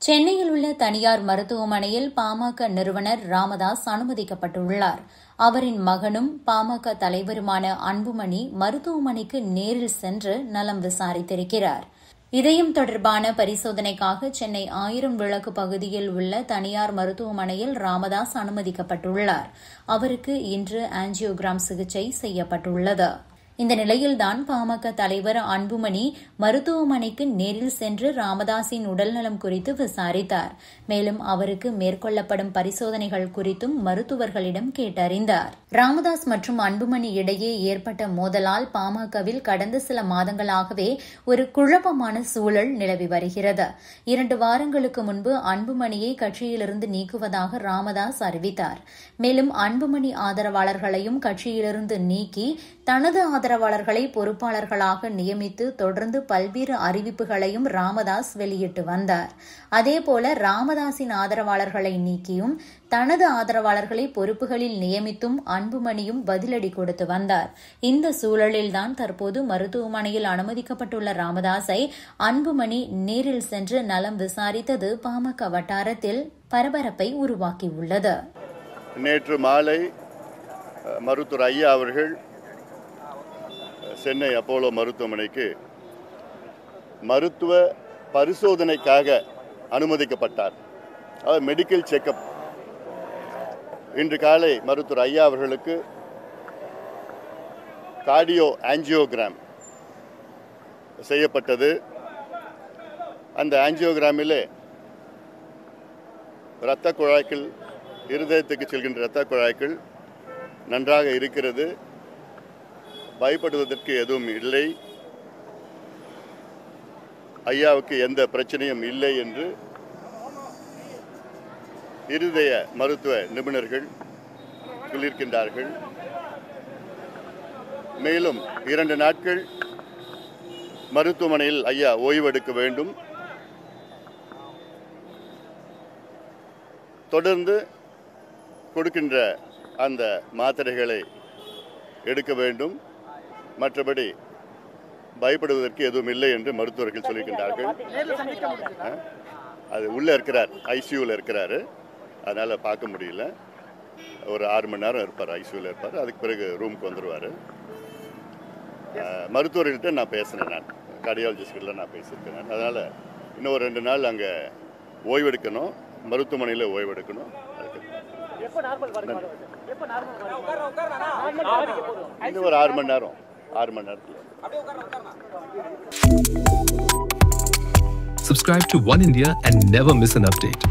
சென்னையில் உள்ள தனியார் மருத்துவமனையில் பாமக நிறுவனர் ராமதாஸ் அனுமதிக்கப்பட்டுள்ளார். அவரின் மகனும் பாமக தலைவருமான அன்புமணி மருத்துவமனைக்கு நேரில் சென்று நலம் விசாரித்திருக்கிறார். இதயம் தொடர்பான பரிசோதனைக்காக சென்னை 1000 விளக்கு பகுதியில் உள்ள தனியார் மருத்துவமனையில் ராமதாஸ் அனுமதிக்கப்பட்டுள்ளார். அவருக்கு இன்று ஆஞ்சியோகிராம் சிகிச்சை செய்யப்பட்டுள்ளது. இந்த நிலையில்தான் பாமக தலைவர் அன்புமணி மருத்துவமனைக்கு நேரில் சென்று ராமதாஸின் உடல்நலம் குறித்து விசாரித்தார். மேலும் அவருக்கு மேற்கொள்ளப்படும் பரிசோதனைகள் குறித்தும் மருத்துவர்களிடம் கேட்டறிந்தார். ராமதாஸ் மற்றும் அன்புமணி இடையே ஏற்பட்ட மோதலால் பாமகவில் கடந்த சில மாதங்களாகவே ஒரு குழப்பமான சூழல் நிலவி வருகிறது. 2 வாரங்களுக்கு முன்பு அன்புமணியை கட்சியிலிருந்து நீக்குவதாக ராமதாஸ் அறிவித்தார். மேலும் அன்புமணி ஆதரவாளர்களையும் கட்சியிலிருந்து நீக்கி தனது ஆதரவாளர்களை பொறுப்பாளர்களாக நியமித்து தொடர்ந்து பல்வேறு அறிவிப்புகளையும் ராமதாஸ் வெளியிட்டு வந்தார். அதேபோல ராமதாஸின் ஆதரவாளர்களை நீக்கியும் தனது ஆதரவாளர்களை பொறுப்புகளில் நியமித்தும் அன்புமணியும் பதிலடி கொடுத்து வந்தார். இந்த சூழலில்தான் தற்போது மருத்துவமனையில் அனுமதிக்கப்பட்டுள்ள ராமதாஸை அன்புமணி நேரில் சென்று நலம் விசாரித்தது பாமக வட்டாரத்தில் பரபரப்பை உருவாக்கியுள்ளது. நேற்று மாலை மருத்துவர் ஐயா அவர்கள் சென்னை அப்போலோ மருத்துவமனைக்கு மருத்துவ பரிசோதனைக்காக அனுமதிக்கப்பட்டார். அதாவது மெடிக்கல் செக்கப். இன்று காலை மருத்துவர் ஐயா அவர்களுக்கு கார்டியோ ஆஞ்சியோகிராம் செய்யப்பட்டது. அந்த ஆஞ்சியோகிராமிலே இரத்த குழாய்கள், இருதயத்துக்கு செல்கின்ற இரத்த குழாய்கள் நன்றாக இருக்கிறது, பயப்படுவதற்கு எதுவும் இல்லை, ஐயாவுக்கு எந்த பிரச்சனையும் இல்லை என்று இருதய மருத்துவ நிபுணர்கள் சொல்லியிருக்கின்றார்கள். மேலும் 2 நாட்கள் மருத்துவமனையில் ஐயா ஓய்வெடுக்க வேண்டும், தொடர்ந்து கொடுக்கின்ற அந்த மாத்திரைகளை எடுக்க வேண்டும், மற்றபடி பயப்படுவதற்கு எதுவும் இல்லை என்று மருத்துவர்கள் சொல்லியிருக்கின்றார்கள். அது உள்ளே இருக்கிறார், ஐசியூவில் இருக்கிறாரு, அதனால் பார்க்க முடியல. ஒரு 6 மணி நேரம் இருப்பார், ஐசியூவில் இருப்பார். அதுக்கு பிறகு ரூமுக்கு வந்துடுவார். மருத்துவர்கள்ட்ட நான் பேசினேன், நான் கார்டியாலஜிஸ்ட்கிட்ட நான் பேசியிருக்கேன். அதனால் இன்னும் 2 நாள் அங்கே ஓய்வெடுக்கணும், மருத்துவமனையில் ஓய்வெடுக்கணும். இன்னும் ஒரு 6 மணி நேரம், 6 மணி நேரத்தில். Subscribe to One India and never miss an update.